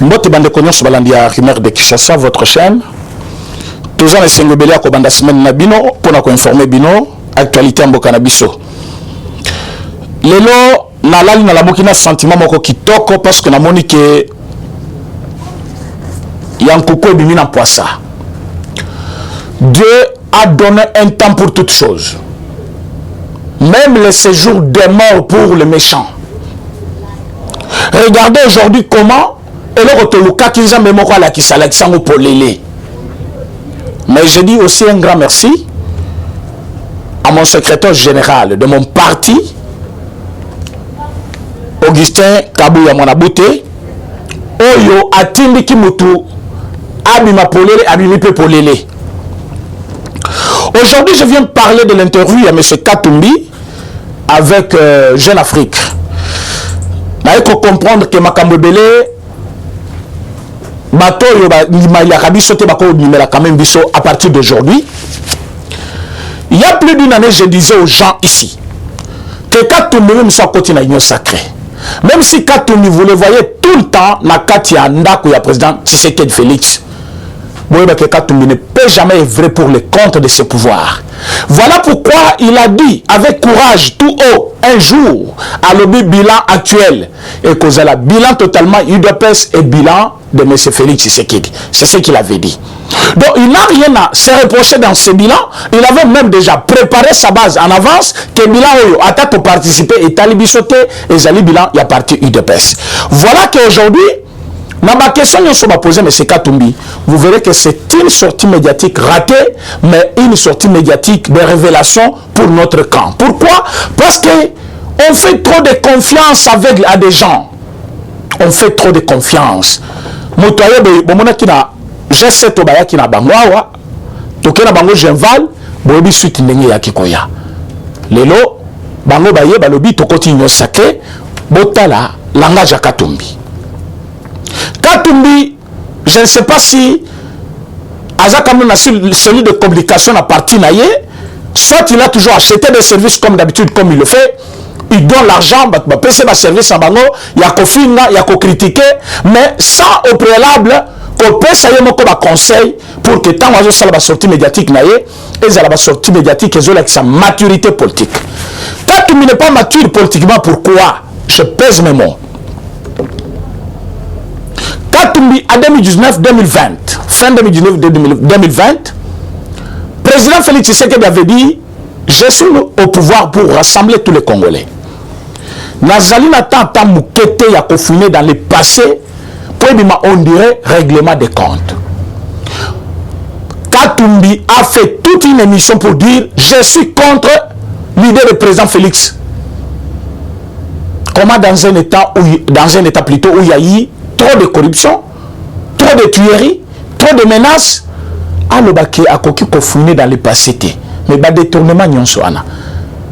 Mbote bande konyo so balandi ya Rumeur de Kinshasa, votre chaîne. Tous les sengobeli ko banda semaine na bino pour ko informer bino actualité mboka na biso. Lelo na lali na la bokina sentiment moko kitoko parce que na moni ke yankoko bimi na poissa. Dieu a donné un temps pour toutes choses. Même le séjour des morts pour les méchants. Regardez aujourd'hui comment et le rotoluka qui nous a même quoi la qui s'alexandre pour l'élé. Mais je dis aussi un grand merci à mon secrétaire général de mon parti, Augustin Kabouya Monabouté, Oyo Atindi Kimutu, Abima Polélé, Abimi Polélé. Aujourd'hui, je viens parler de l'interview à M. Katumbi avec Jeune Afrique. Il faut comprendre que Makambo Belé, bateau à partir d'aujourd'hui, il y a plus d'une année, je disais aux gens ici que Katumbi même soit côté d'union sacrée. Même si Katumbi, vous le voyez tout le temps, na Katia Ndako, il y a président Tshisekedi Félix. Katumbi ne peut jamais œuvrer pour le compte de ses pouvoirs. Voilà pourquoi il a dit avec courage tout haut un jour à l'objet bilan actuel et cause la bilan totalement UDPS et bilan de M. Félix Tshisekedi. C'est ce qu'il avait dit. Donc il n'a rien à se reprocher dans ce bilan. Il avait même déjà préparé sa base en avance que bilan a pour participer et talibi sauté et zali bilan il y a parti UDPS. Voilà qu'aujourd'hui dans ma question, je vais poser M. Katumbi. Vous verrez que c'est une sortie médiatique ratée, mais une sortie médiatique de révélation pour notre camp. Pourquoi? Parce qu'on fait trop de confiance aveugle à des gens. On fait trop de confiance. Motoye bomona kina G7 obaya kina bangwawa, tokena bango Genval, bobi suite ndenge ya kikoya. Lelo bango baye balobi tokoti nyo sake, botala langage ya Katumbi. Katumbi, je ne sais pas si Azakamou a celui de communication à partir naïe, soit il a toujours acheté des services comme d'habitude, comme il le fait, il donne l'argent, il va payer des services en bango, il y a qu'au film, il y a qu'au critiquer, mais sans au préalable, qu'on peut ça y est comme conseil pour que tant que ça la sortie médiatique naïe, et ça la sortie médiatique, ils ont avec sa maturité politique. Katumbi n'est pas mature politiquement, pourquoi? Je pèse mes mots. Katumbi en 2019-2020, fin 2019-2020, président Félix Tshisekedi avait dit je suis au pouvoir pour rassembler tous les Congolais. Nazali n'attend moukete ya confiné dans le passé pour on dirait règlement des comptes. Katumbi a fait toute une émission pour dire je suis contre l'idée du président Félix. Comment dans un état plutôt où il y a eu trop de corruption, trop de tueries, trop de menaces. Alobaki a koki confiné dans le passé. Mais ba détournement nyonso ana.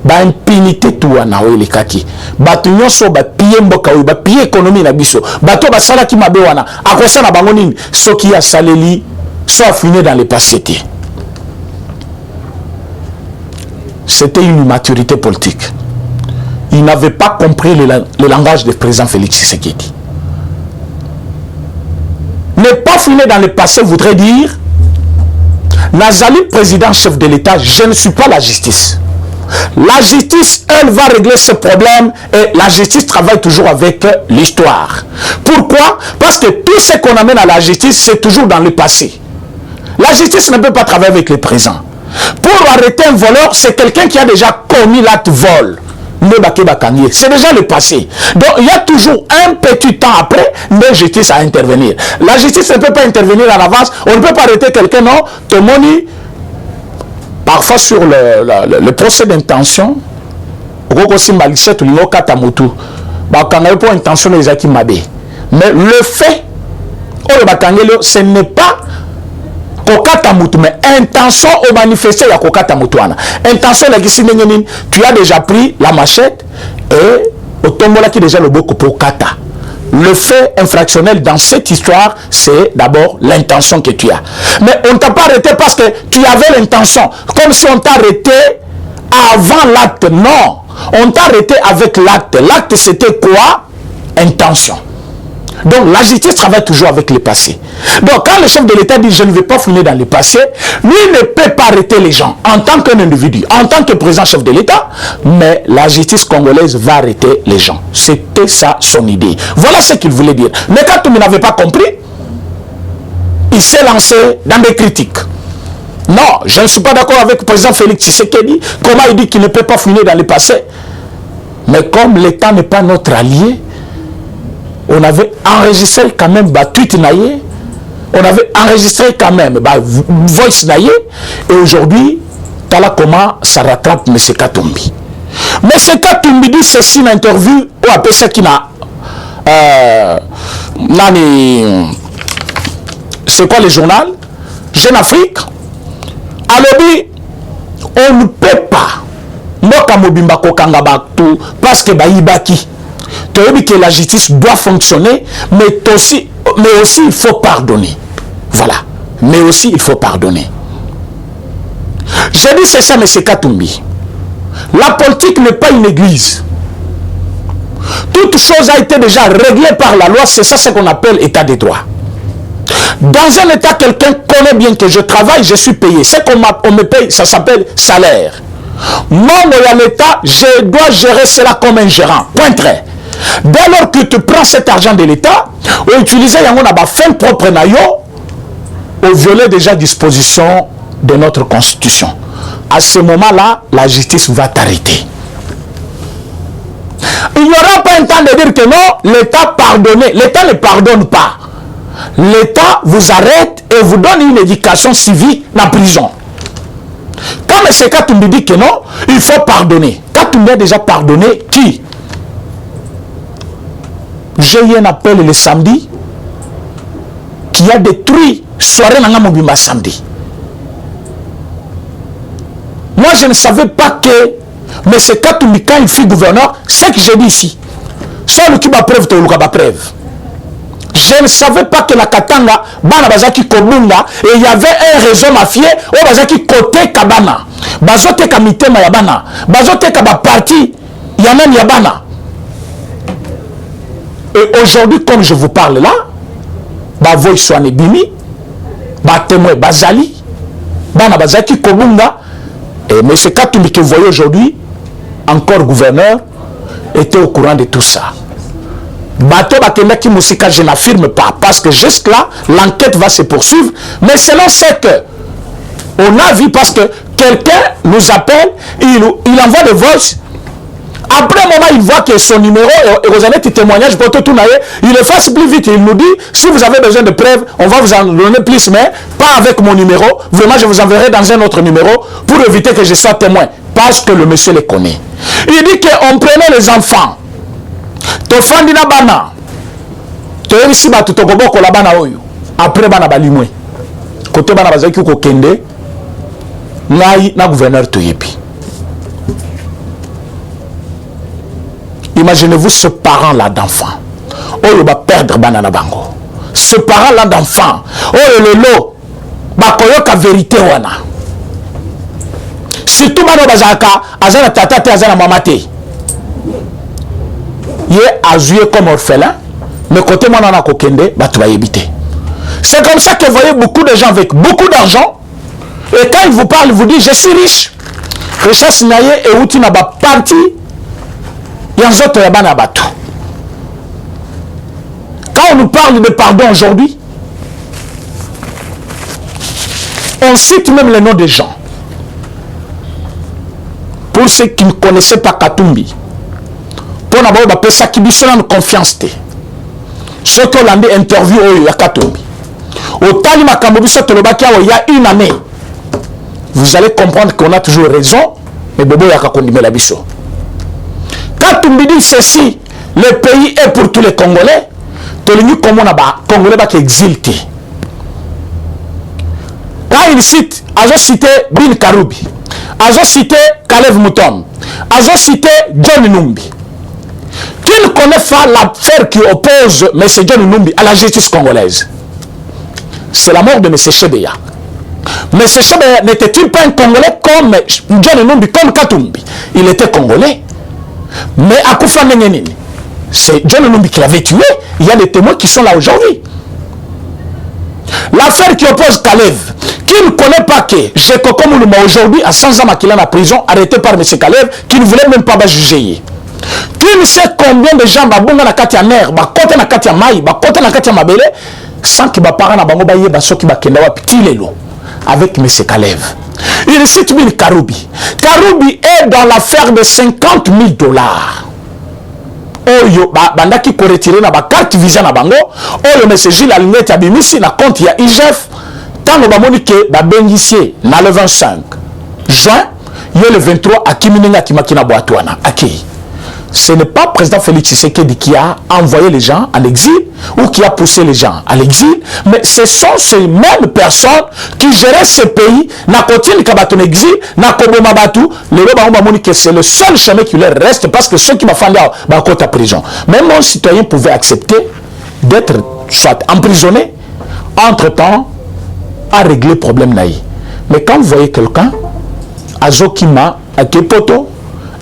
Ba impunité tout ana o lekaki. Ba tu nyonso ba piye mboka ba piye économie na biso. Ba to ba sala ki mabe wana. Akosa na bango nini soki ya saleli soit fini dans le passé. C'était une immaturité politique. Il n'avait pas compris le langage du président Félix Tshisekedi. Ne pas finir dans le passé voudrait dire Nazali, président chef de l'État, je ne suis pas la justice. La justice, elle va régler ce problème et la justice travaille toujours avec l'histoire. Pourquoi? Parce que tout ce qu'on amène à la justice, c'est toujours dans le passé. La justice ne peut pas travailler avec le présent. Pour arrêter un voleur, c'est quelqu'un qui a déjà commis l'acte vol. C'est déjà le passé. Donc il y a toujours un petit temps après la justice à intervenir. La justice ne peut pas intervenir en avance. On ne peut pas arrêter quelqu'un, non. Tomoni, parfois sur le procès d'intention, mais le fait, ce n'est pas mais intention au manifester ya kokata mutuana. Intention la gisinengeni, tu as déjà pris la machette et au tombola qui déjà le boko pour kata. Le fait infractionnel dans cette histoire, c'est d'abord l'intention que tu as. Mais on ne t'a pas arrêté parce que tu avais l'intention. Comme si on t'a arrêté avant l'acte. Non. On t'a arrêté avec l'acte. L'acte c'était quoi? Intention. Donc la justice travaille toujours avec le passé. Donc quand le chef de l'État dit je ne vais pas fouiner dans le passé, lui ne peut pas arrêter les gens en tant qu'un individu, en tant que président chef de l'État, mais la justice congolaise va arrêter les gens. C'était ça son idée. Voilà ce qu'il voulait dire. Mais quand il n'avait pas compris, il s'est lancé dans des critiques. Non, je ne suis pas d'accord avec le président Félix Tshisekedi, comment il dit qu'il ne peut pas fouiner dans le passé. Mais comme l'État n'est pas notre allié, on avait enregistré quand même tweet naïe, on avait enregistré quand même voice naïe, et aujourd'hui, voilà comment ça rattrape M. Katumbi. M. Katumbi dit ceci dans l'interview, ou appelle ça qui n'a... c'est quoi le journal? Jeune Afrique. Alors, on ne peut pas. Parce que que la justice doit fonctionner, mais aussi il faut pardonner. Voilà. Mais aussi il faut pardonner. J'ai dit c'est ça, M. Katumbi. La politique n'est pas une église. Toute chose a été déjà réglée par la loi, c'est ça ce qu'on appelle état de droit. Dans un état, quelqu'un connaît bien que je travaille, je suis payé. Ce qu'on me paye, ça s'appelle salaire. Moi, à l'État, je dois gérer cela comme un gérant. Point trait. Dès lors que tu prends cet argent de l'État, ou utiliser un fin propre nayo, ou violer déjà disposition de notre constitution. À ce moment-là, la justice va t'arrêter. Il n'y aura pas un temps de dire que non, l'État pardonne. L'État ne pardonne pas. L'État vous arrête et vous donne une éducation civique dans la prison. Quand M. Katumbi dit que non, il faut pardonner. Katumbi a déjà pardonné qui? J'ai eu un appel le samedi qui a détruit soirée Nanga Mobimba samedi. Moi, je ne savais pas que M. Katumbi, quand il fut gouverneur, ce que j'ai dit ici, soit le qui m'a preuve, tu as preuve. Je ne savais pas que la Katanga, Bana Bazaki Kobunga, et il y avait un réseau mafieux, au Bazaki côté Kabana. Bazote Kamitema Yabana. Bazote Kaba parti, Yamen Yabana. Et aujourd'hui, comme je vous parle là, Bavoy Soane Bimi, Batemoy Bazali, Bana Bazaki Kobunga, et M. Katumbi que vous voyez aujourd'hui, encore gouverneur, était au courant de tout ça. Bateau Bakemeki Moussika, je n'affirme pas, parce que juste là, l'enquête va se poursuivre, mais selon ce que on a vu, parce que quelqu'un nous appelle, il envoie des voices. Après un moment, il voit que son numéro, et vous avez des témoignages, pour tout tourner, il efface plus vite. Il nous dit, si vous avez besoin de preuves, on va vous en donner plus, mais pas avec mon numéro. Vraiment, je vous enverrai dans un autre numéro pour éviter que je sois témoin. Parce que le monsieur les connaît. Il dit qu'on prenait les enfants. Tofandina bana. Toyebisi batu tokoboko la bana oyo. Après bana balimwe. Côté bana bazaki ko kende. Ngai na gouverneur toyebi. Imaginez-vous ce parent-là d'enfant. Oyo va perdre banana bango. Ce parent-là d'enfant. Oyo lelo. Bakoyoka vérité wana. Surtout bana bazaka. Azana tata te azana mamate. Il est azoué comme orphelin. Mais côté moi on a kokende. C'est comme ça que vous voyez beaucoup de gens avec beaucoup d'argent. Et quand ils vous parlent, ils vous disent je suis riche. Richesse naye et outi na ba parti. Quand on nous parle de pardon aujourd'hui, on cite même les noms des gens. Pour ceux qui ne connaissaient pas Katumbi, pour n'avoir pas ça qui une confiance. Ceux qui ont interview à Katumbi. Au Talima Kambobiso Tolobaki, il y a une année, vous allez comprendre qu'on a toujours raison, mais Bobo Yakakondi Melabiso. Katumbi dit ceci, le pays est pour tous les Congolais, Tolini comme on a Congolais qui exilté. Quand il cite, ils ont cité Bin Karoubi, ils ont cité Kalev Moutom, ils ont cité John Numbi. Qui ne connaît pas l'affaire qui oppose M. John Numbi à la justice congolaise? C'est la mort de M. Chebeya. M. Chebeya n'était-il pas un Congolais comme John Numbi, comme Katumbi? Il était Congolais. Mais à Koufa Nengenini, c'est John Numbi qui l'avait tué. Il y a des témoins qui sont là aujourd'hui. L'affaire qui oppose Kalev, qui ne connaît pas que Jekoko Moulouma aujourd'hui, à 100 ans qu'il est en prison, arrêté par M. Kalev, qui ne voulait même pas juger. Qui ne sait combien de gens babonga na kati ya mer, bakote na kati ya mai, bakote na kati ya mabele, sans que bapara na bango baye basoki bakenda wapi tilelo avec M. Kalev. Il cite Bill Karoubi. Karoubi est dans l'affaire de 50 000 $. Oyo bandaki ko retirer na ba carte visa na bango, oyo M. Gilles Alingeti abimisi na compte ya IGF, tango bamoni ke babengisie na le 25 juin, yo le 23 akiminenga kimakina boatwana. Akei. Ce n'est pas le président Félix Tshisekedi qui a envoyé les gens à l'exil ou qui a poussé les gens à l'exil, mais ce sont ces mêmes personnes qui géraient ce pays, n'a continué qu'à battre en exil, n'a pas battu, les gens que c'est le seul chemin qui leur reste parce que ceux qui m'ont fait à prison. Même mon citoyen pouvait accepter d'être soit emprisonné, entre-temps, à régler le problème naïf. Mais quand vous voyez quelqu'un, Azokima, à Kepoto,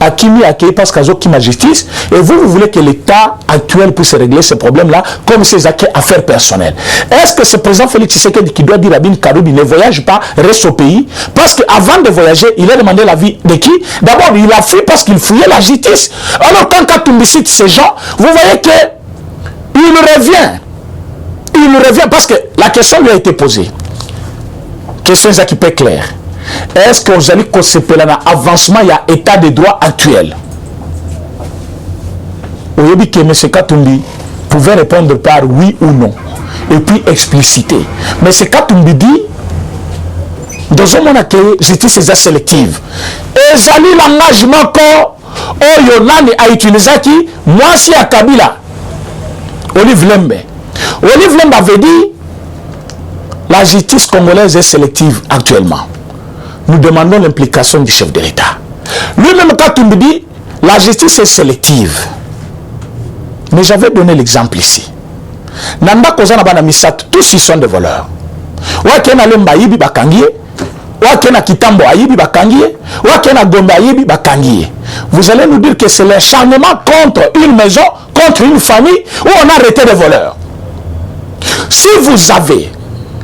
Akimi accueilli parce qu'à ma justice, et vous voulez que l'État actuel puisse régler ces problèmes-là comme ses affaires personnelles. Est-ce que ce président Félix Tshisekedi qui doit dire à Bin Karoubi ne voyage pas, reste au pays? Parce qu'avant de voyager, il a demandé l'avis de qui? D'abord, il a fui parce qu'il fouillait la justice. Alors, quand Katumbi cite ces gens, vous voyez que il revient parce que la question lui a été posée. Question qui peut être claire. Est-ce que vous allez concevoir un avancement, il y a état de droit actuel? Vous avez que M. Katumbi pouvait répondre par oui ou non. Et puis expliciter. Mais M. Katumbi dit, dans un monde que justice est sélective. Et j'allie l'engagement que Oyonani a utilisé qui, moi si à Kabila, Olive Lembe. Olive Lembe avait dit, la justice congolaise est sélective actuellement. Nous demandons l'implication du chef de l'État. Lui-même, Katumbi dit, la justice est sélective. Mais j'avais donné l'exemple ici. Nanda Kozana Bana Misat, tous ils sont des voleurs. Wakena Lemba Yibi Bakangie, Wakena Kitambo Ayibi Bakangie, Wakena Gombe Ayibi Bakangie. Vous allez nous dire que c'est l'acharnement contre une maison, contre une famille, où on a arrêté des voleurs. Si vous avez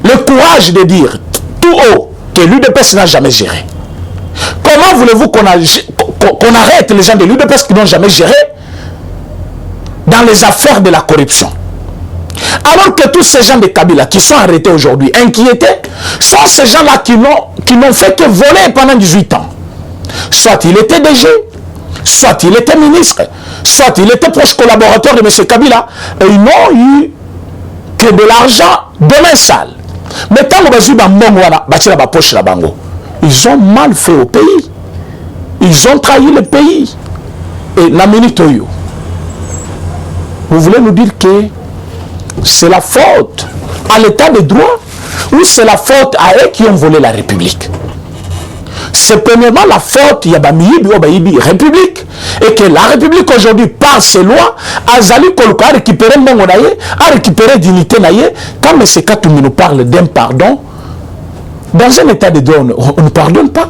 le courage de dire tout haut, que l'UDPS n'a jamais géré. Comment voulez-vous qu'on arrête les gens de l'UDPS qui n'ont jamais géré dans les affaires de la corruption? Alors que tous ces gens de Kabila qui sont arrêtés aujourd'hui, inquiétés, sont ces gens-là qui n'ont fait que voler pendant 18 ans. Soit il était DG, soit il était ministre, soit il était proche collaborateur de M. Kabila, et ils n'ont eu que de l'argent de main sale. Mais quand ils ont mal fait au pays. Ils ont trahi le pays. Et la minute, vous voulez nous dire que c'est la faute à l'état de droit ou c'est la faute à eux qui ont volé la République? C'est premièrement la faute, il y a République. Et que la République aujourd'hui, par ses lois, a récupéré a récupéré dignité. Quand M. Katumbi nous parle d'un pardon, dans un état de droit, on ne pardonne pas.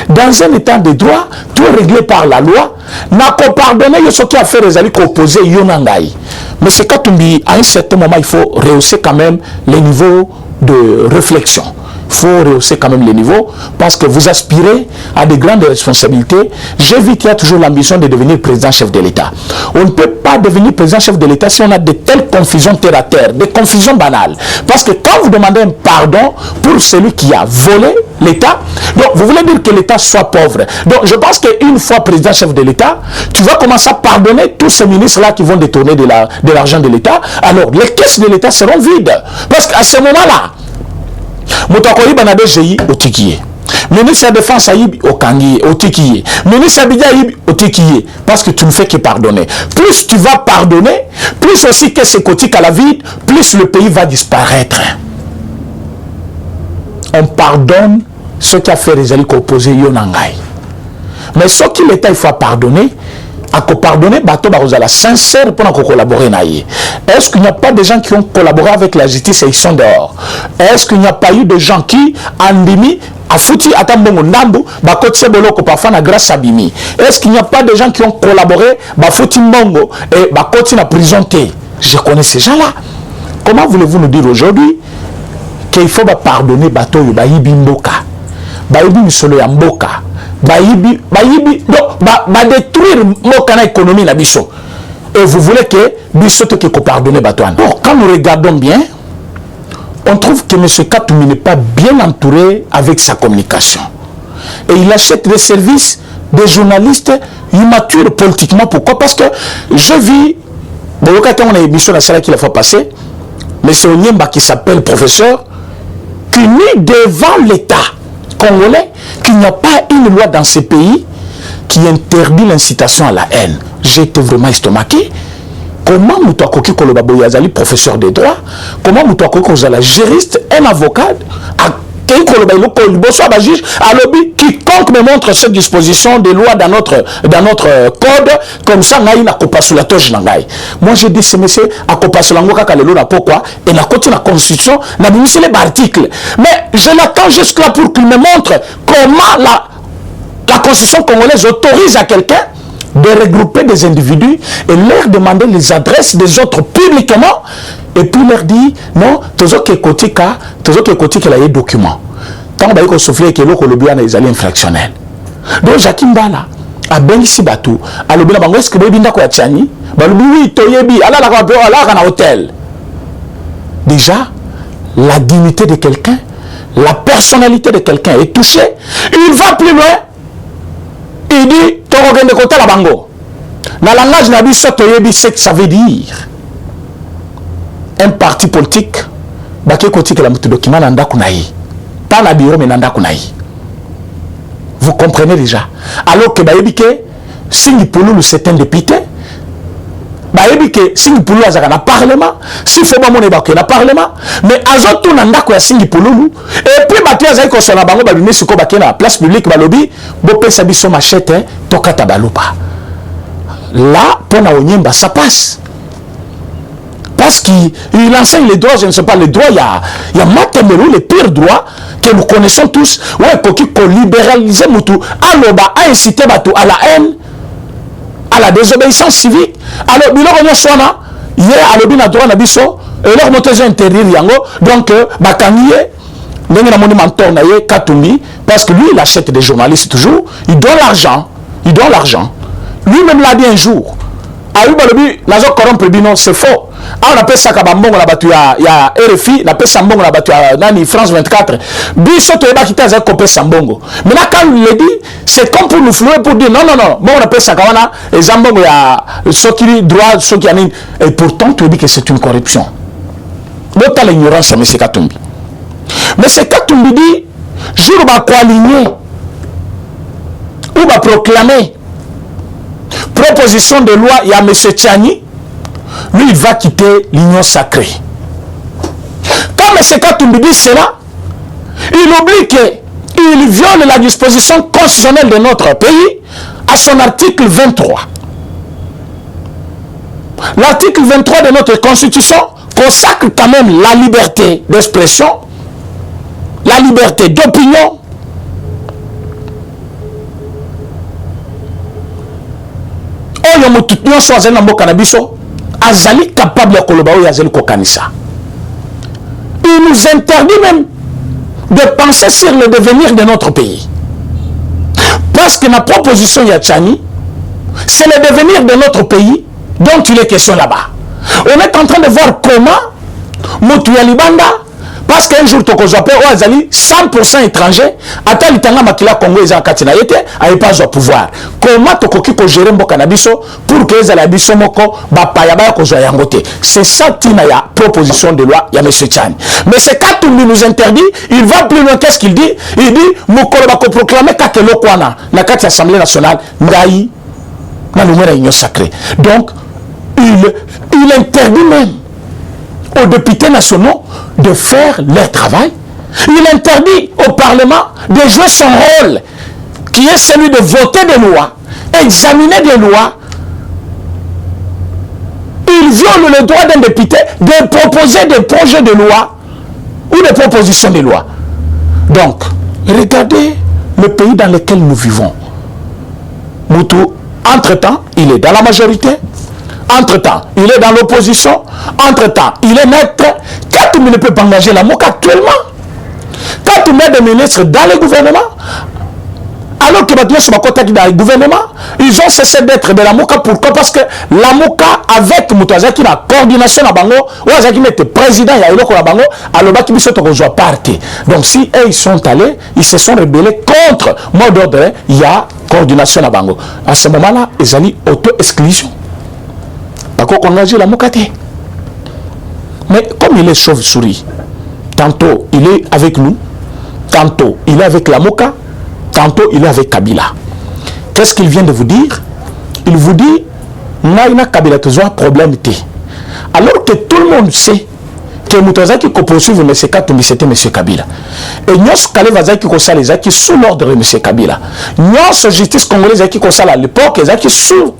Dans un état de droit, tout est réglé par la loi. N'a pas pardonné ce qui a fait les alliés opposés Yonangaï. Mais M. Katumbi, à un certain moment, il faut rehausser quand même les niveaux de réflexion. Il faut rehausser quand même les niveaux parce que vous aspirez à de grandes responsabilités. J'ai vu qu'il y a toujours l'ambition de devenir président-chef de l'État. On ne peut pas devenir président-chef de l'État si on a de telles confusions terre à terre, des confusions banales. Parce que quand vous demandez un pardon pour celui qui a volé l'État, donc vous voulez dire que l'État soit pauvre. Donc je pense qu'une fois président-chef de l'État, tu vas commencer à pardonner tous ces ministres-là qui vont détourner de l'argent de l'État. Alors les caisses de l'État seront vides. Parce qu'à ce moment-là, Moutakoyi Banade Jeyi Otikiye. Ministre de la Défense Aïb Okangiye, Otikiye. Ministre Abidja Aïb Otikiye. Parce que tu ne fais que pardonner. Plus tu vas pardonner, plus aussi que c'est cotique à la vie, plus le pays va disparaître. On pardonne ce qui a fait les alliés opposés Yonangaï. Mais ce qui l'État il faut pardonner, à pardonner bateau barozala sincère pour collaborer naïe. Est-ce qu'il n'y a pas des gens qui ont collaboré avec la justice et ils sont dehors? Est-ce qu'il n'y a pas eu de gens qui andimi a foutu atambongo ndambu bakoti seboloko parfois na grâce à bimi? Est-ce qu'il n'y a pas de gens qui ont collaboré ba foutu mbongo et bakoti na prison té? Je connais ces gens-là. Comment voulez-vous nous dire aujourd'hui qu'il faut pardonner bateau bayibi mboka, bayibi misolo ya mboka, bayibi détruire mboka na économie na biso, et vous voulez que biso te que pardonner bateau? Alors quand nous regardons bien, on trouve que M. Katoumi n'est pas bien entouré avec sa communication, et il achète des services des journalistes immatures politiquement. Pourquoi? Parce que je vis quand on a émission la salle qu'il a fait passer, mais c'est Onyemba qui s'appelle professeur, qui nie devant l'État congolais qu'il n'y a pas une loi dans ce pays qui interdit l'incitation à la haine. J'ai été vraiment estomaqué. Comment Moutouakoki Kolobaboy Azali, professeur de droit, comment Moutouakoki Kozala, juriste, un avocat, quiconque me montre cette disposition de loi dans notre code, comme ça, moi j'ai dit ce monsieur à pourquoi et la côté de la constitution n'a mis les articles. Mais je l'attends juste là pour qu'il me montre comment la constitution congolaise autorise à quelqu'un de regrouper des individus et leur demander les adresses des autres publiquement et puis leur dire non, toujours que côté qu'il y a des documents. Tant que souffler que l'eau colobia les alliés infractionnels. Donc Jacques Mbala a bengi batou a l'obéna bango est-ce que baby ndako ya tiani ba oui toyebi ala la hôtel. Déjà la dignité de quelqu'un, la personnalité de quelqu'un est touchée. Il va plus loin. Il dit togende kota la bango. Na langage na biso toyebi ce que ça veut dire. Un parti politique baké koti que la mutu document nanda kunayi. Pas la bureau mais nanda kunayi. Vous comprenez déjà. Alors que bayebi ke Singi Pouloulou c'est un député. Bayebi ke Singi Pouloulou azaka na parlement, si faut ba mone ba ke na parlement, mais azoto nanda ko ya Singi Pouloulou et puis batu azali ko sona bango ba bimesi ko ba ke na place publique ba lobi bo pesa biso machette tokata balupa. Là pour na Onyemba ça passe. Parce qu'il enseigne les droits, je ne sais pas, les droits, il y a Matemelo, les pires droits que nous connaissons tous. Ouais, pour qu'il libéralise Moutou, à inciter Batou à la haine, à la désobéissance civique. Alors, il y a un soin, il y a un droit à Bisso, et leur montée intérieure, donc, Bakaniye, il y a un mentor, Katoumi, parce que lui, il achète des journalistes toujours, il donne l'argent, Lui-même l'a dit un jour. Ayubalobi, nazo corrompre bino, c'est faux. On appelle ça kabambongo la batu ya RFI, on appelle ça mbongo la batu ya nani France 24. Biso to eba kita za kopé sambongo. Mais là quand il le dit, c'est comme pour nous flouer pour dire non. Bon on appelle ça kawana et zambongo ya sokiri droit soki anine et pourtant tu dis que c'est une corruption. Bota l'ignorance à M. Katumbi. Mais M. Katumbi dit jour ba ko aligner ou ba proclamer proposition de loi, il y a M. Tchani, lui il va quitter l'union sacrée. Quand M. Katumbi dit cela, il oublie qu'il viole la disposition constitutionnelle de notre pays à son article 23. L'article 23 de notre constitution consacre quand même la liberté d'expression, la liberté d'opinion, azali capable il nous interdit même de penser sur le devenir de notre pays. Parce que ma proposition Yachani, c'est le devenir de notre pays dont il est question là-bas. On est en train de voir comment Moutoualibanda, parce qu'un jour, Azali 100% étranger, ata litanga makila Congo eza katina yete, aye pas au pouvoir. Comment tokoki ko gérer mboka na biso pour que ezala biso moko ba paya ba ko zoya ngote. C'est ça tina ya proposition de loi ya monsieur Tchani. Mais c'est Katumbi nous interdit, il va plus loin. Qu'est-ce qu'il dit? Il dit mokolo ba ko proclamer katelo kwana na kati assemblée nationale ngai na lumera union sacrée. Donc il interdit même aux députés nationaux de faire leur travail. Il interdit au Parlement de jouer son rôle, qui est celui de voter des lois, examiner des lois, il viole le droit d'un député de proposer des projets de loi ou des propositions de loi. Donc, regardez le pays dans lequel nous vivons. Moutou, entre-temps, il est dans la majorité. Entre-temps, il est dans l'opposition. Entre-temps, il est maître. Katoumi ne peut pas engager la MOCA actuellement. Katoumi est des ministres dans le gouvernement. Alors que maintenant, dans le gouvernement, ils ont cessé d'être de la MOCA. Pourquoi? Parce que la MOCA, avec Moutouazaki, la coordination à Bango, Ouazaki était président, il y a eu le Bango, alors qu'il se parti. Donc, si eux, ils sont allés, ils se sont rebellés contre mot d'ordre, il y a coordination à Bango. À ce moment-là, ils ont dit auto-exclusion. Par contre, on a dit la MOCA. Mais comme il est chauve-souris, tantôt il est avec nous, tantôt il est avec la MOCA, tantôt il est avec Kabila. Qu'est-ce qu'il vient de vous dire? Il vous dit, Naina Kabila a problème. Alors que tout le monde sait que Moutazaki qui poursuivre M. Katumbi, c'était M. Kabila. Et nous, Kalevazaki qui sous l'ordre de M. Kabila. Nous, justice congolaise qui à l'époque, qui sous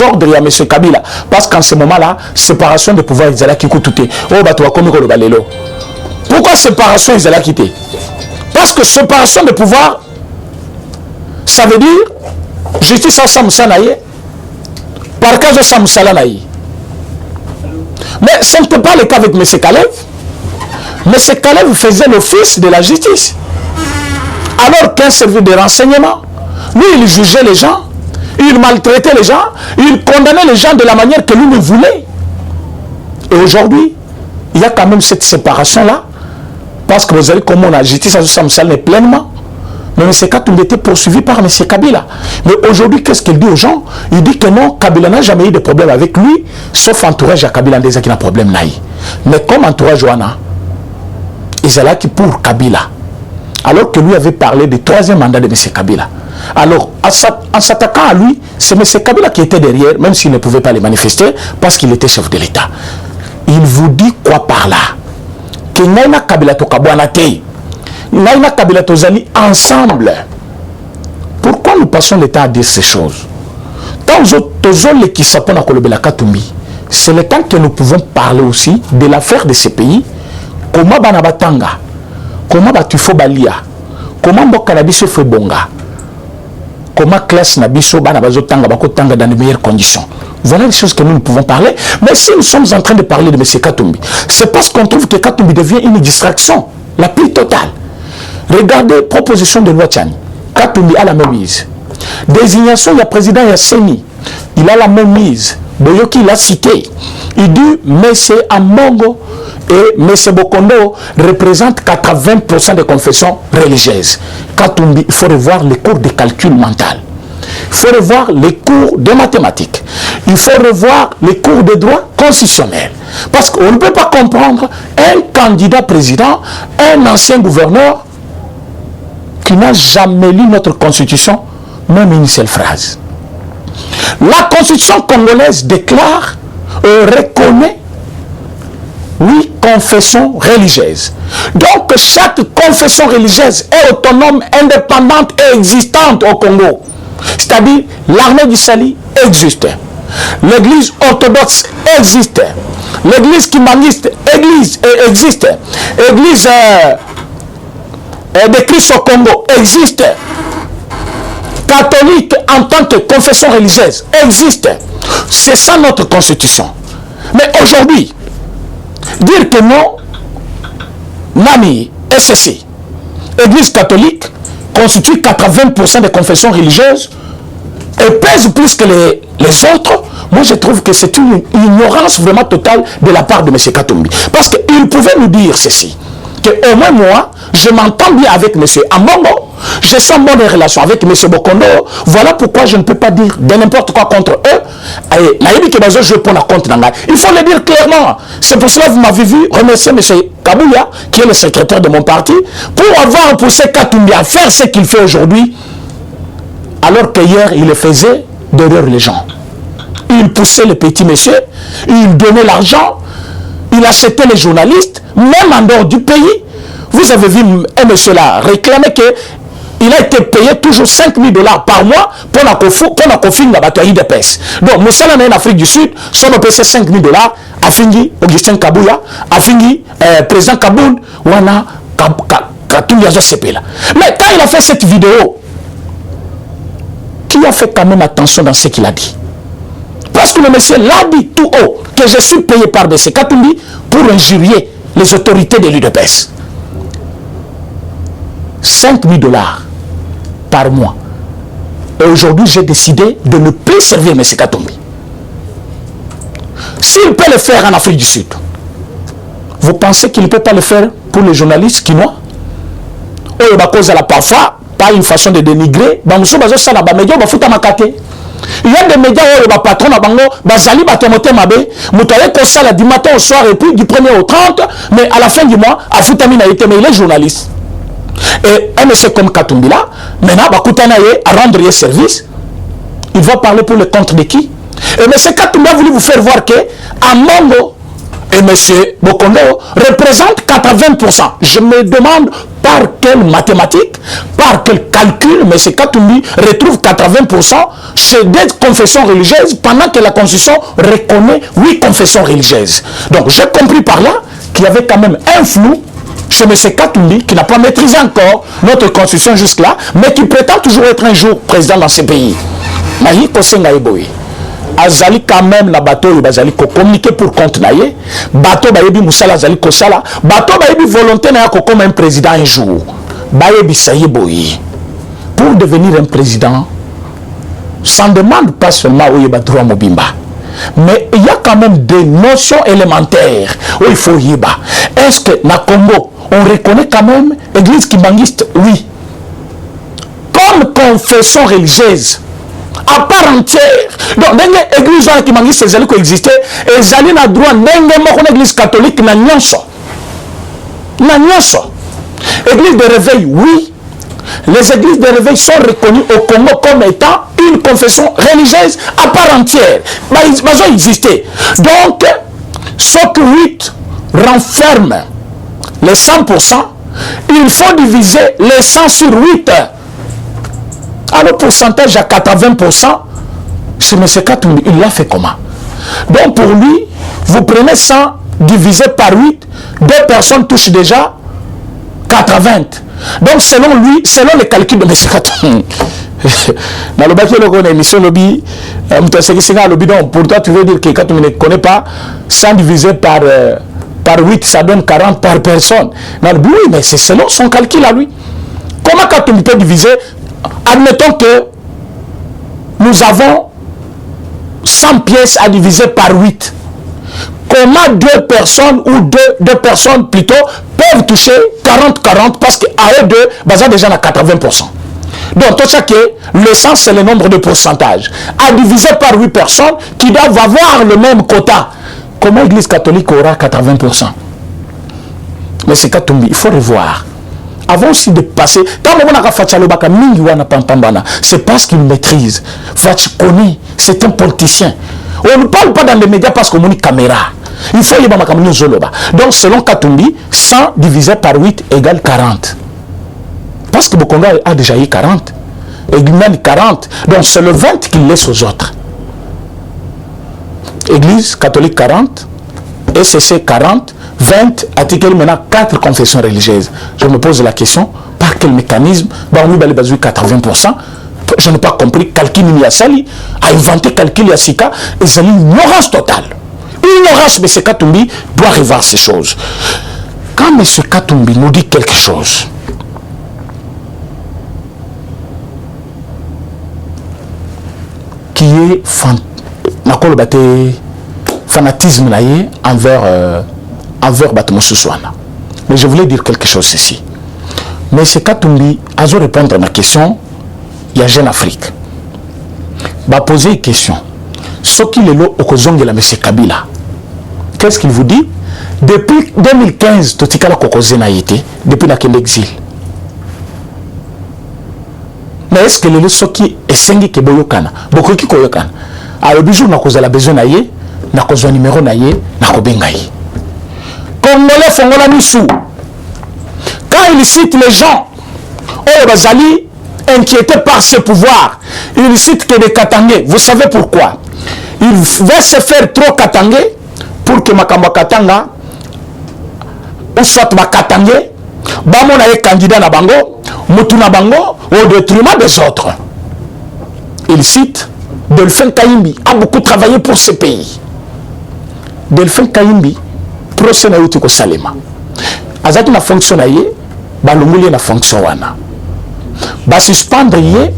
ordre de M. Kabila. Parce qu'en ce moment-là, séparation de pouvoir, ils allaient quitter tout. Oh, bah, toi, comme le balelo. Pourquoi séparation, ils allaient quitter? Parce que séparation de pouvoir, ça veut dire justice ensemble sanaye, par cas ensemble salanaye. Mais ce n'était pas le cas avec M. Kalev. M. Kalev faisait l'office de la justice. Alors qu'un service de renseignement, lui, il jugeait les gens, il maltraitait les gens, il condamnait les gens de la manière que lui ne voulait. Et aujourd'hui, il y a quand même cette séparation-là, parce que vous avez comment la justice ensemble salanaye pleinement. Mais M. Katumbi était poursuivi par M. Kabila. Mais aujourd'hui, qu'est-ce qu'il dit aux gens? Il dit que non, Kabila n'a jamais eu de problème avec lui, sauf entourage à Kabila qui n'a problème. Mais comme entourage Wana, ils allaient qui pour Kabila. Alors que lui avait parlé du troisième mandat de M. Kabila. Alors, en s'attaquant à lui, c'est M. Kabila qui était derrière, même s'il ne pouvait pas les manifester, parce qu'il était chef de l'État. Il vous dit quoi par là? Que Naina Kabila Tokabouanate. Naina Kabila Tozali ensemble. Pourquoi nous passons le temps à dire ces choses? Tant qui s'appellent à Kolobela Katumbi, c'est le temps que nous pouvons parler aussi de l'affaire de ces pays. Comment Banabatanga, comment Batufo Balia, comment Bokanabiso Febonga, comment classe Nabiso Banabazotanga Bakotanga dans les meilleures conditions. Voilà les choses que nous pouvons parler. Mais si nous sommes en train de parler de M. Katumbi, c'est parce qu'on trouve que Katumbi devient une distraction la plus totale. Regardez, proposition de loi Tchani. Katumbi a la même mise. Désignation du président Yasseni, il a la même mise. Boyoki l'a cité. Il dit, M. Amongo et M. Bokondo représentent 80% des confessions religieuses. Katumbi, il faut revoir les cours de calcul mental. Il faut revoir les cours de mathématiques. Il faut revoir les cours de droit constitutionnel. Parce qu'on ne peut pas comprendre un candidat président, un ancien gouverneur, qui n'a jamais lu notre constitution, même une seule phrase. La constitution congolaise déclare, reconnaît 8 confessions religieuses. Donc chaque confession religieuse est autonome, indépendante et existante au Congo. C'est-à-dire l'armée du Sali existe, l'église orthodoxe existe, l'église kimaniste existe, l'église de Christ au Congo existe, catholique en tant que confession religieuse existe. C'est ça notre constitution. Mais aujourd'hui, dire que non, Nami, SSI, église catholique, constitue 80% des confessions religieuses et pèse plus que les autres, moi je trouve que c'est une ignorance vraiment totale de la part de M. Katumbi. Parce qu'il pouvait nous dire ceci, que au moins moi, je m'entends bien avec M. Amongo, je sens bonne relation avec M. Bokondo, voilà pourquoi je ne peux pas dire de n'importe quoi contre eux. Il faut le dire clairement. C'est pour cela que vous m'avez vu remercier M. Kabouya, qui est le secrétaire de mon parti, pour avoir poussé Katumbi à faire ce qu'il fait aujourd'hui, alors qu'hier il faisait derrière les gens. Il poussait les petits messieurs, il donnait l'argent, il achetait les journalistes, même en dehors du pays. Vous avez vu un monsieur là réclamer que il a été payé toujours 5 000 $ par mois pour la confinement de l'IDPS. Donc, Moussala en Afrique du Sud, son payé 5 000 $, a fini Augustin Kabouya, a fini président Kaboun, Wana Katumbi Azosepela. Mais quand il a fait cette vidéo, qui a fait quand même attention dans ce qu'il a dit? Parce que le monsieur l'a dit tout haut, que je suis payé par M. Katumbi pour injurier les autorités de l'UDPS. 5 000 $ par mois. Et aujourd'hui, j'ai décidé de ne plus servir M. Katumbi. S'il peut le faire en Afrique du Sud, vous pensez qu'il ne peut pas le faire pour les journalistes quinois? Oh, parfois, pas une façon de dénigrer, il y a des médias où les patrons bazali batomote mabe, mutaye kosala du matin au soir et puis du 1er au 30, mais à la fin du mois, à Foutamina été, mais il est journaliste. Et un monsieur comme Katumbi là, maintenant, à rendre les services, il va parler pour le compte de qui? Et monsieur Katumbi a voulu vous faire voir que Amongo et monsieur Bokondo représentent 80%. Je me demande par quelle mathématique, par quel calcul, monsieur Katumbi retrouve 80% chez des confessions religieuses pendant que la Constitution reconnaît 8 confessions religieuses. Donc j'ai compris par là qu'il y avait quand même un flou chez M. Katumbi qui n'a pas maîtrisé encore notre Constitution jusque-là, mais qui prétend toujours être un jour président dans ce pays. Mahi Kosenga Eboye. Azali quand même la bateau bazali ko communiquer pour compte naie bateau bayebi musala azali ko sala bateau bayebi volonté na ko comme un président un jour bayebi sayeboyi pour devenir un président ça ne demande pas seulement où il y a droit mobimba mais il y a quand même des notions élémentaires où il faut y ba. Est-ce que na Congo on reconnaît quand même église kibangiste? Oui, comme confession religieuse à part entière. Donc, l'église qui m'a dit que c'est existait, et j'allais na droit, l'église catholique n'a nyonso. Na nyonso. Église de réveil, oui. Les églises de réveil sont reconnues au Congo comme étant une confession religieuse à part entière. Ils ont existé. Donc, ce que 8 renferme les 100%, il faut diviser les 100 sur 8. À le pourcentage à 80%, chez M. Katumbi, il l'a fait comment? Donc pour lui, vous prenez 100 divisé par 8, 2 personnes touchent déjà 80. Donc selon lui, selon les calculs de M. Katumbi, dans le bâtiment de l'émission lobby, pour toi tu veux dire que Katumbi ne connaît pas 100 divisé par 8, ça donne 40 par personne. Oui, mais c'est selon son calcul à lui. Comment Katumbi peut diviser? Admettons que nous avons 100 pièces à diviser par 8. Comment 2 personnes ou deux personnes plutôt peuvent toucher 40-40 parce qu'à eux deux, basé déjà à 80%. Donc, tout ça que le 100 c'est le nombre de pourcentage. À diviser par 8 personnes qui doivent avoir le même quota. Comment l'Église catholique aura 80%? Mais c'est Katumbi, il faut revoir. Avant aussi de passer, quand on a fait c'est parce qu'il maîtrise. Fatch connaît, c'est un politicien. On ne parle pas dans les médias parce qu'on a une caméra. Il faut y avoir une zoloba. Donc selon Katumbi, 100 divisé par 8 égale 40. Parce que Bokonga a déjà eu 40. Et même 40. Donc c'est le 20 qu'il laisse aux autres. Église catholique 40, SCC 40, 20, article maintenant 4 confessions religieuses. Je me pose la question, par quel mécanisme, 80%, je n'ai pas compris, calcul Niasali a inventé calcul Yassika, et c'est une ignorance totale. Ignorance, M. Katumbi doit revoir ces choses. Quand M. Katumbi nous dit quelque chose, qui est fanatisme envers Batmo Sousouana. Mais je voulais dire quelque chose ici. Mais c'est Katumbi, à répondre à ma question, il y a Jeune Afrique. Va poser une question. Ce qu'il est là au Kozong de la M. Kabila, qu'est-ce qu'il vous dit? Depuis 2015, Totikala Kokozena été, depuis l'exil. Mais est-ce que le ce qui est sengi ke boyokana? Beaucoup qui koyokana. Alors, le jour n'a causé la besoin naïe, n'a causé un numéro naïe, n'a kobengaï. Congolais Fongola Missou. Quand il cite les gens, oh Bazali, inquiété par ce pouvoir. Il ne cite que des Katangais. Vous savez pourquoi? Il va se faire trop Katangais pour que Makamba Katanga, ou soit Makatangais, Bamona est candidat na bango, Mutuna bango, au détriment des autres. Il cite Delphin Kayimbi a beaucoup travaillé pour ce pays. Delphin Kayimbi, procès na yuti ko Salema. Azaki na fonction na ye, balongoli na fonction wana. Ba suspendre ye,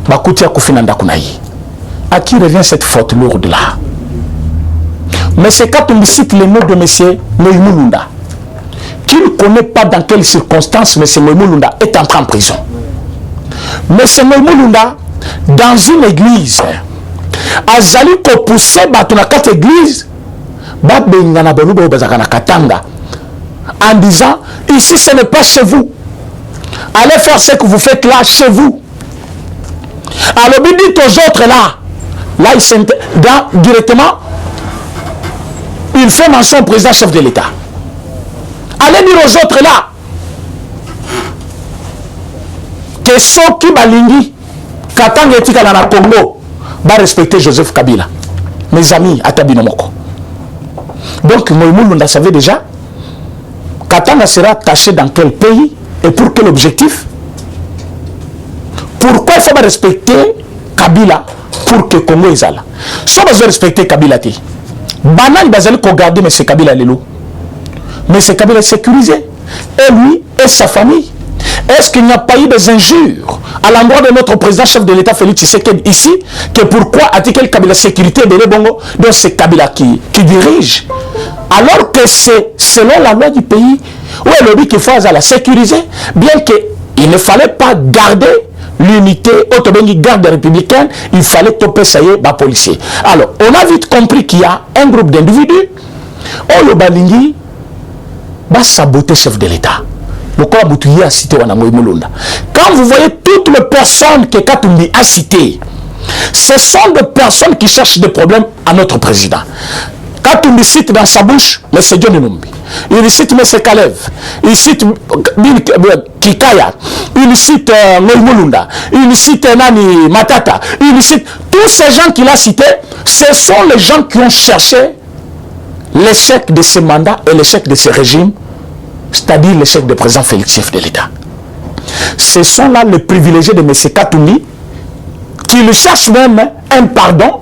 ba kutia kufinanda kuna ye. À qui revient cette faute lourde là? Mais c'est quand on cite les mots de monsieur Moïmoulunda, qui ne connaît pas dans quelles circonstances monsieur Moïmoulunda est entré en prison. Monsieur Moïmoulunda, dans une église, azali ko pousser bato na quatre églises, ba bengana baluba bazakana katanga, en disant ici ce n'est pas chez vous. Allez faire ce que vous faites là chez vous. Alors dites aux autres là, il directement, il fait mention au président chef de l'État. Allez dire aux autres là que ceux qui balingi Katanga etika na Congo va respecter Joseph Kabila. Mes amis, Atabinomoko. Donc Moïmoulunda savait déjà Katanga sera attaché dans quel pays et pour quel objectif? Pourquoi il faut respecter Kabila pour que Congo est là? Si on veut respecter Kabila, Banane Bazali ko garder M. Kabila Lelo. Mais M. Kabila est sécurisé. Et lui et sa famille. Est-ce qu'il n'y a pas eu des injures à l'endroit de notre président chef de l'État Félix Tshisekedi ici? Que pourquoi a-t-il Kabila sécurité de l'Ebongo? Donc c'est Kabila qui dirige. Alors que c'est selon la loi du pays où elle dit qu'il faut la sécuriser, bien qu'il ne fallait pas garder l'unité, autobéni garde républicaine, il fallait topper ça y est, policier. Alors, on a vite compris qu'il y a un groupe d'individus, oh le balingi, va saboter chef de l'État. Le corps Boutouye a cité Wanamoy Moulunda. Quand vous voyez toutes les personnes que Katumbi a citées, ce sont des personnes qui cherchent des problèmes à notre président. Katumbi cite dans sa bouche M. John Numbi. Il cite M. Kalev, il cite Kikaya, il cite Moïmoulunda, il cite Nani Matata, il cite tous ces gens qu'il a cités, ce sont les gens qui ont cherché l'échec de ce mandat et l'échec de ce régime, c'est-à-dire l'échec du président Félix, chef de l'État. Ce sont là les privilégiés de M. Katumbi qui le cherchent même un pardon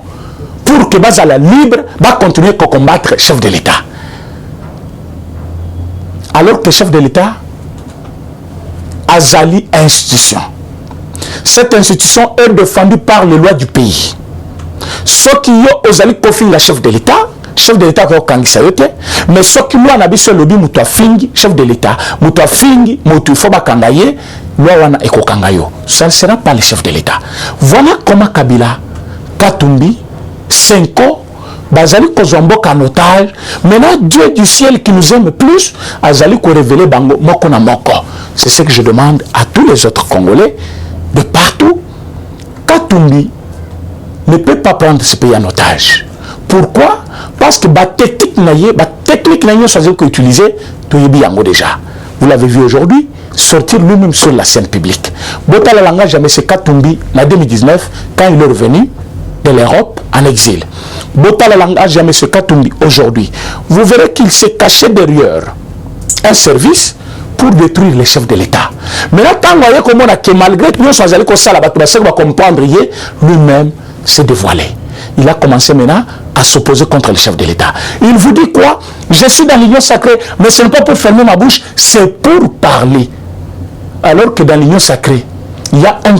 pour que Bazala libre va continuer à combattre le chef de l'État. Alors que le chef de l'État a zali institution. Cette institution est défendue par les lois du pays. Ceux qui ont osali confiner la chef de l'État qui a kangisa yote, mais ceux qui ont nabi sur lobby mutua fingi chef de l'État, mutua fingi mutu foba kangaye, loi wana eko kangayo. Ça ne sera pas le chef de l'État. Voilà comment Kabila, Katumbi, Senko, Bazali Kozombo en otage. Maintenant, Dieu du ciel qui nous aime plus, Azali ko révéler Bango Moko na Moko. C'est ce que je demande à tous les autres Congolais de partout. Katumbi ne peut pas prendre ce pays en otage. Pourquoi? Parce que la technique n'a choisi qu'utiliser déjà. Vous l'avez vu aujourd'hui, sortir lui-même sur la scène publique. Bota la langage jamais c'est Katumbi en 2019 quand il est revenu de l'Europe en exil. Bota la langage jamais ce Katumbi aujourd'hui. Vous verrez qu'il s'est caché derrière un service pour détruire les chefs de l'État. Mais là, quand vous voyez comment on a que malgré tout, nous sommes allés comme ça, va comprendre, lui-même s'est dévoilé. Il a commencé maintenant à s'opposer contre le chef de l'État. Il vous dit quoi? Je suis dans l'union sacrée, mais ce n'est pas pour fermer ma bouche, c'est pour parler. Alors que dans l'union sacrée, il y a un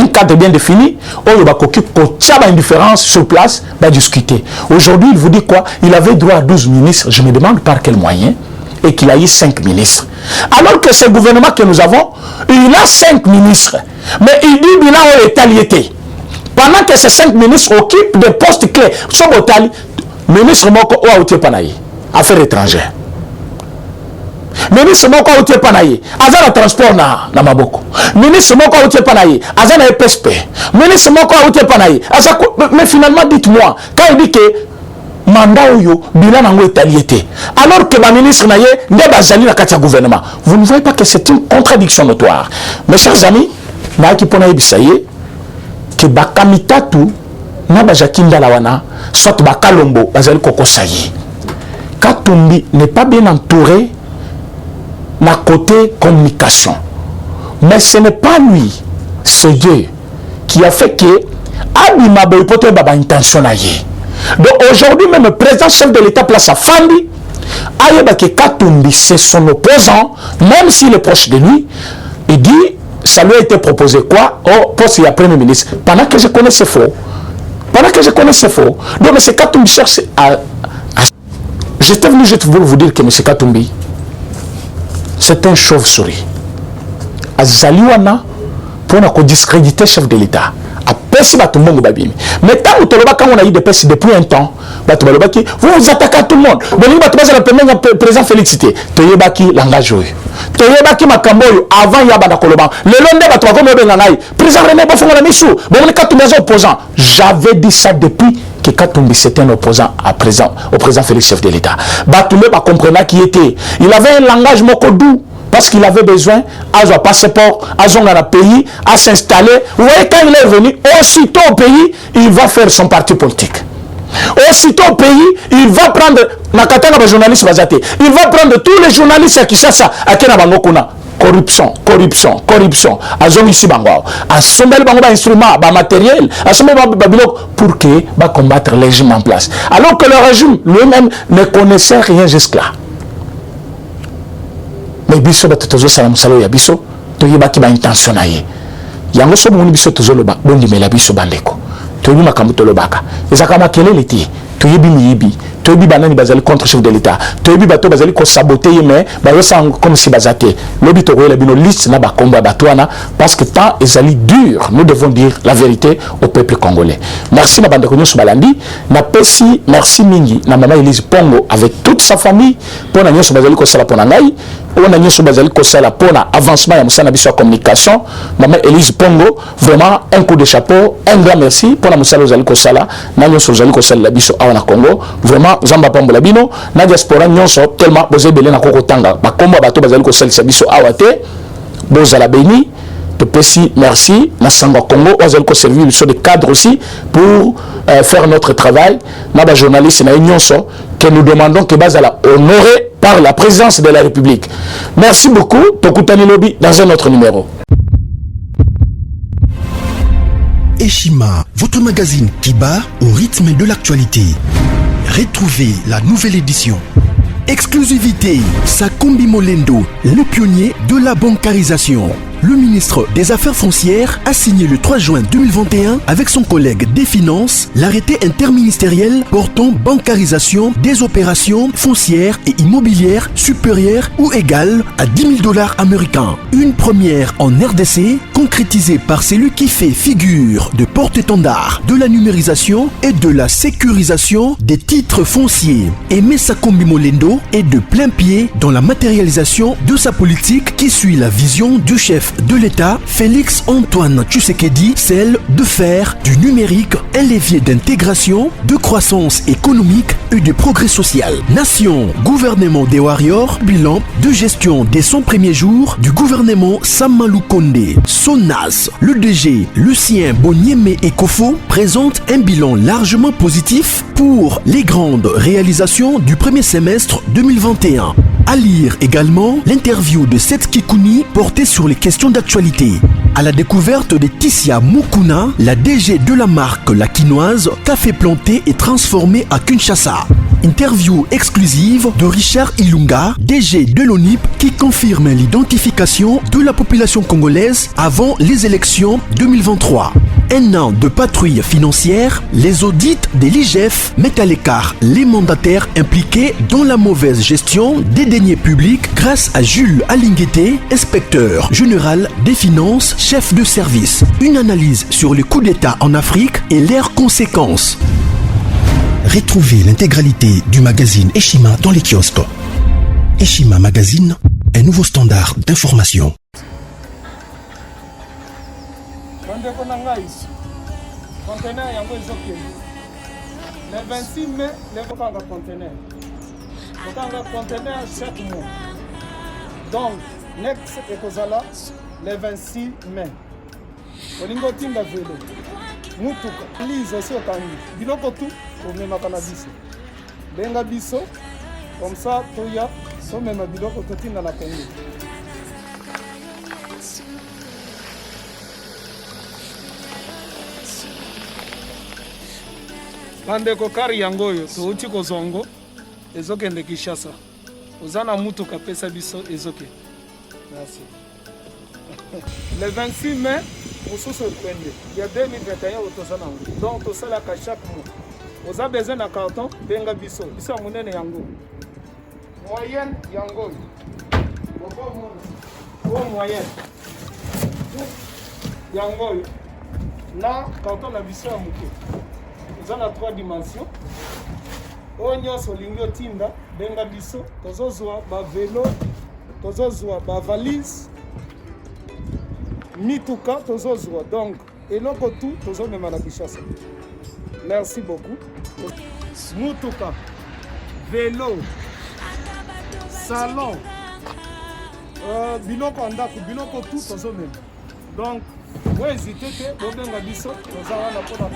cadre bien défini, où il va une indifférence sur place, va discuter. Aujourd'hui, il vous dit quoi? Il avait droit à 12 ministres, je me demande par quel moyen, et qu'il a eu 5 ministres. Alors que ce gouvernement que nous avons, il a 5 ministres, mais il dit qu'il a l'étalité. Pendant que ces 5 ministres occupent des postes clés, ministre Moko ou Panaye, affaires étrangères. Ministre Moko ou Panaye, Azana transport na Maboko. Ministre Moko ou Panaye, Azana PSP. Ministre Moko ou Panaye, mais finalement, dites-moi, quand il dit que mandat ou bilan en étalité, alors que le ministre Naye n'est pas allé dans le gouvernement, vous ne voyez pas que c'est une contradiction notoire. Mes chers amis, naaki pona yebisaye ke bakamitatu na bajakinda la wana soit bakalombo bazali kokosa ye. Katumbi n'est pas bien entouré na côté communication, mais ce n'est pas lui, c'est Dieu qui a fait que abima boypote baba intention na ye. Donc aujourd'hui même le président chef de l'État place à Fandi ayeba que Katumbi c'est son opposant, même s'il est proche de lui. Il dit ça lui a été proposé quoi au poste de premier ministre pendant que je connais c'est faux. Pendant que je connais c'est faux. Donc M. Katumbi cherche à j'étais venu juste vous dire que M. Katumbi c'est un chauve-souris. Azaliwana pour nous discréditer le chef de l'État. Après, mais tant que on a eu des personnes depuis un temps, vous vous attaquez à tout le monde. Le président félicité. Toyebaki langage. Toyebaki makamboyo avant Yabana Koloban. Le lendemain, tu vas comme le président René Bafongana Missou. Bon, on est 4 opposants. J'avais dit ça depuis que Katumbi c'était un opposant au président Félix, chef de l'État. Batoumé comprenait qui était. Il avait un langage mokodou. Parce qu'il avait besoin à un passeport, à un pays, à s'installer. Vous voyez, quand il est venu, aussitôt au pays, il va faire son parti politique. Aussitôt au pays, il va prendre, il va prendre tous les journalistes à Kinshasa, à Kenabangokuna. Corruption, corruption, corruption. Azong ici bangwa. Assemble bangwa instrument, ba matériel, assemble babilok pour que va combattre le régime en place. Alors que le régime lui-même ne connaissait rien jusque-là. Mais biso ba tozo sala musalo ya biso to yebaki ba intention na ye yango so moni biso tozo loba bondi mela biso bandeko to yebima kamuto lobaka ezaka makelele ti to yebi miyibi to yebi banani bazali contre chef de l'État to yebi bato bazali ko saboter mais bazosa comme si bazate lobi to koyela bino liste na ba komba batwana parce que temps ezali dur. Nous devons dire la vérité au peuple congolais. Merci na bandeko nyoso balandi na pesi merci mingi na mama Elise Pongo avec toute sa famille pona nyoso bazali ko sala pona ngai on a nyoso bazali ko sala pona avancement ya musana biso communication. Maman Elise Pongo, vraiment un coup de chapeau, un grand merci pour la musala bazali ko sala na nyoso bazali ko sala biso awana Congo. Vraiment zamba pambola bino na diaspora nyonso tellement bozé belé na koko tanga ba komba bato bazali ko sala biso awate bozala beni. Merci, Nassanga Congo, on a servi sur des cadres aussi pour faire notre travail. Naba journaliste na Nyonso que nous demandons que Bazala honoré par la présidence de la République. Merci beaucoup. Tokutani Lobby dans un autre numéro. Eshima, votre magazine qui bat au rythme de l'actualité. Retrouvez la nouvelle édition. Exclusivité, Sakombi Molendo, le pionnier de la bancarisation. Le ministre des Affaires foncières a signé le 3 juin 2021 avec son collègue des Finances l'arrêté interministériel portant bancarisation des opérations foncières et immobilières supérieures ou égales à $10 000 américains. Une première en RDC concrétisée par celui qui fait figure de porte-étendard de la numérisation et de la sécurisation des titres fonciers. Aimé Sakombi Molendo est de plein pied dans la matérialisation de sa politique qui suit la vision du chef de l'État, Félix Antoine Tshisekedi, celle de faire du numérique un levier d'intégration, de croissance économique et de progrès social. Nation, gouvernement des warriors, bilan de gestion des 100 premiers jours du gouvernement Samalou Kondé. Sonas, le DG Lucien Bonieme Ekofo présente un bilan largement positif pour les grandes réalisations du premier semestre 2021. À lire également l'interview de Seth Kikouni portée sur les questions d'actualité. À la découverte de Tissia Mukuna, la DG de la marque La Quinoise, café planté et transformé à Kinshasa. Interview exclusive de Richard Ilunga, DG de l'ONIP, qui confirme l'identification de la population congolaise avant les élections 2023. Un an de patrouille financière, les audits de l'IGF mettent à l'écart les mandataires impliqués dans la mauvaise gestion des deniers publics grâce à Jules Alinguete, inspecteur général des finances, chef de service. Une analyse sur les coups d'État en Afrique et leurs conséquences. Retrouvez l'intégralité du magazine Eshima dans les kiosques. Eshima Magazine, un nouveau standard d'information. Le 26 mai, les conteneurs. Conteneur chaque mois. Donc, next Ekozala, le 26 mai. olingo tinda velo mutuka liza si okangi biloko tu omemaka na biso benga biso comme ça toya somema biloko totinda na Congo. Bandeko kari yango oyo touti kozongo ezokende Kinshasa oza na mutuka pesa biso ezoke. Merci. Le 26 mai mosusu ekwende ya 2021 otoza nango donc tosalaka chaque mois oza besoin na carton benga biso biso ya monene yango moyenne yango oyo moyenne yango oyo na carton na biso ya moke oza na 3 dimensions oyo nyonso olingi otinda benga biso tozozwa bavelo tozozwa bavalise mituka tozozwa donc eloko tu tozomema na Kinshasa. Merci beaucoup. Mutuka vélo salon biloko ndako biloko tu tozomema donc oyo hésite te bobenga biso toza wana mpona